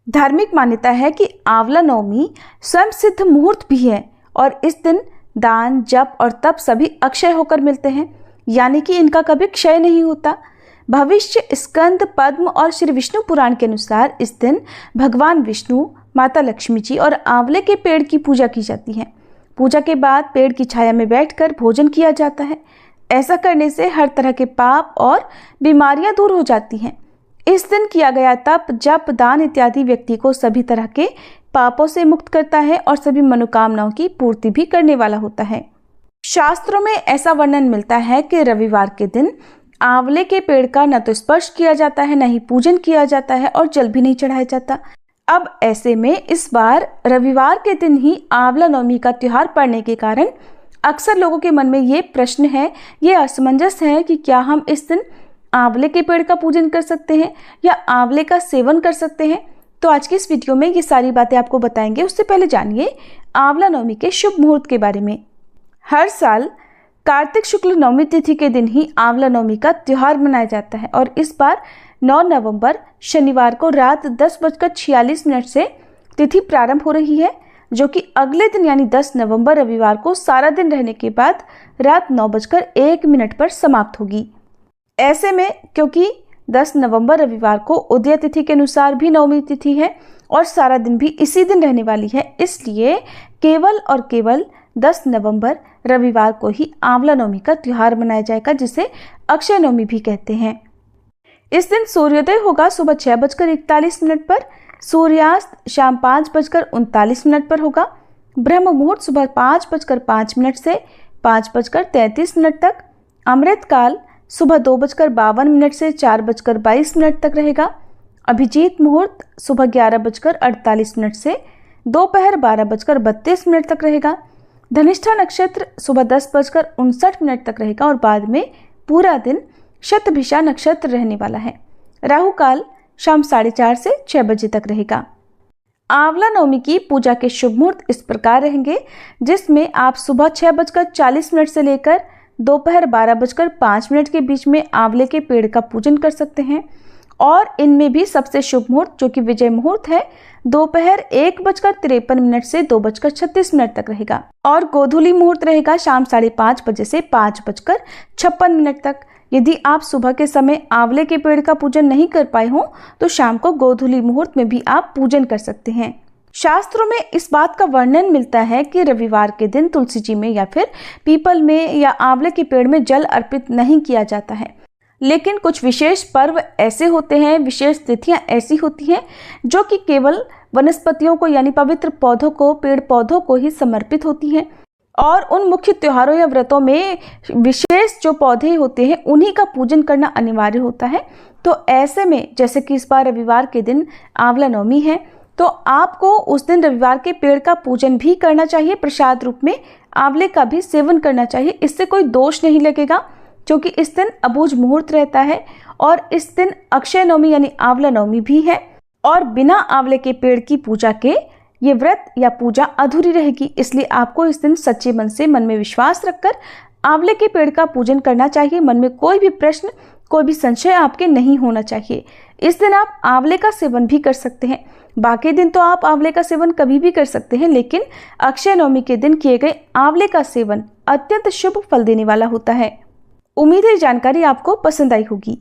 धार्मिक मान्यता है कि आंवला नवमी स्वयं सिद्ध मुहूर्त भी है और इस दिन दान, जप और तप सभी अक्षय होकर मिलते हैं, यानी कि इनका कभी क्षय नहीं होता। भविष्य, स्कंद, पद्म और श्री विष्णु पुराण के अनुसार इस दिन भगवान विष्णु, माता लक्ष्मी जी और आंवले के पेड़ की पूजा की जाती है। पूजा के बाद पेड़ की छाया में बैठकर भोजन किया जाता है। ऐसा करने से हर तरह के पाप और बीमारियां दूर हो जाती हैं। इस दिन किया गया तप, जप, दान इत्यादि व्यक्ति को सभी तरह के पापों से मुक्त करता है और सभी मनोकामनाओं की पूर्ति भी करने वाला होता है। शास्त्रों में ऐसा वर्णन मिलता है कि रविवार के दिन आंवले के पेड़ का न तो स्पर्श किया जाता है, न ही पूजन किया जाता है और जल भी नहीं चढ़ाया जाता। अब ऐसे में इस बार रविवार के दिन ही आंवला नवमी का त्योहार पड़ने के कारण अक्सर लोगों के मन में ये प्रश्न है, ये असमंजस है कि क्या हम इस दिन आंवले के पेड़ का पूजन कर सकते हैं या आंवले का सेवन कर सकते हैं। तो आज की इस वीडियो में ये सारी बातें आपको बताएंगे। उससे पहले जानिए आंवला नवमी के शुभ मुहूर्त के बारे में। हर साल कार्तिक शुक्ल नवमी तिथि के दिन ही आंवला नवमी का त्योहार मनाया जाता है और इस बार 9 नवंबर शनिवार को रात 10:46 से तिथि प्रारंभ हो रही है, जो कि अगले दिन यानी 10 नवंबर रविवार को सारा दिन रहने के बाद रात 9:01 पर समाप्त होगी। ऐसे में क्योंकि 10 नवंबर रविवार को उदय तिथि के अनुसार भी नवमी तिथि है और सारा दिन भी इसी दिन रहने वाली है, इसलिए केवल और केवल 10 नवंबर रविवार को ही आंवला नवमी का त्योहार मनाया जाएगा, जिसे अक्षय नवमी भी कहते हैं। इस दिन सूर्योदय होगा सुबह 6:41 पर, सूर्यास्त शाम 5:39 पर होगा। ब्रह्म मुहूर्त सुबह 5:05 से 5:33 तक। अमृत काल सुबह 2:52 से 4:22 तक रहेगा। अभिजीत मुहूर्त सुबह 11:48 से दोपहर 12:32 तक रहेगा। धनिष्ठा नक्षत्र सुबह 10:59 तक रहेगा और बाद में पूरा दिन शतभिषा नक्षत्र रहने वाला है। राहु काल शाम 4:30 से 6 बजे तक रहेगा। आंवला नवमी की पूजा के शुभ मुहूर्त इस प्रकार रहेंगे, जिसमें आप सुबह 6:40 से लेकर दोपहर 12:05 के बीच में आंवले के पेड़ का पूजन कर सकते हैं और इनमें भी सबसे शुभ मुहूर्त जो कि विजय मुहूर्त है, दोपहर 1:53 से 2:36 तक रहेगा और गोधूली मुहूर्त रहेगा शाम 5:30 बजे से 5:56 तक। यदि आप सुबह के समय आंवले के पेड़ का पूजन नहीं कर पाए हों तो शाम को गोधूली मुहूर्त में भी आप पूजन कर सकते हैं। शास्त्रों में इस बात का वर्णन मिलता है कि रविवार के दिन तुलसी जी में या फिर पीपल में या आंवले के पेड़ में जल अर्पित नहीं किया जाता है, लेकिन कुछ विशेष पर्व ऐसे होते हैं, विशेष तिथियां ऐसी होती हैं जो कि केवल वनस्पतियों को यानी पवित्र पौधों को, पेड़ पौधों को ही समर्पित होती हैं और उन मुख्य त्योहारों या व्रतों में विशेष जो पौधे होते हैं उन्हीं का पूजन करना अनिवार्य होता है। तो ऐसे में जैसे कि इस बार रविवार के दिन आंवला नवमी है, तो आपको उस दिन रविवार के पेड़ का पूजन भी करना चाहिए, प्रसाद रूप में आंवले का भी सेवन करना चाहिए। इससे कोई दोष नहीं लगेगा क्योंकि इस दिन अबूझ मुहूर्त रहता है और इस दिन अक्षय नवमी यानी आंवला नवमी भी है और बिना आंवले के पेड़ की पूजा के ये व्रत या पूजा अधूरी रहेगी। इसलिए आपको इस दिन सच्चे मन से, मन में विश्वास रखकर आंवले के पेड़ का पूजन करना चाहिए। मन में कोई भी प्रश्न, कोई भी संशय आपके नहीं होना चाहिए। इस दिन आप आंवले का सेवन भी कर सकते हैं। बाकी दिन तो आप आंवले का सेवन कभी भी कर सकते हैं, लेकिन अक्षय नवमी के दिन किए गए आंवले का सेवन अत्यंत शुभ फल देने वाला होता है। उम्मीद है जानकारी आपको पसंद आई होगी।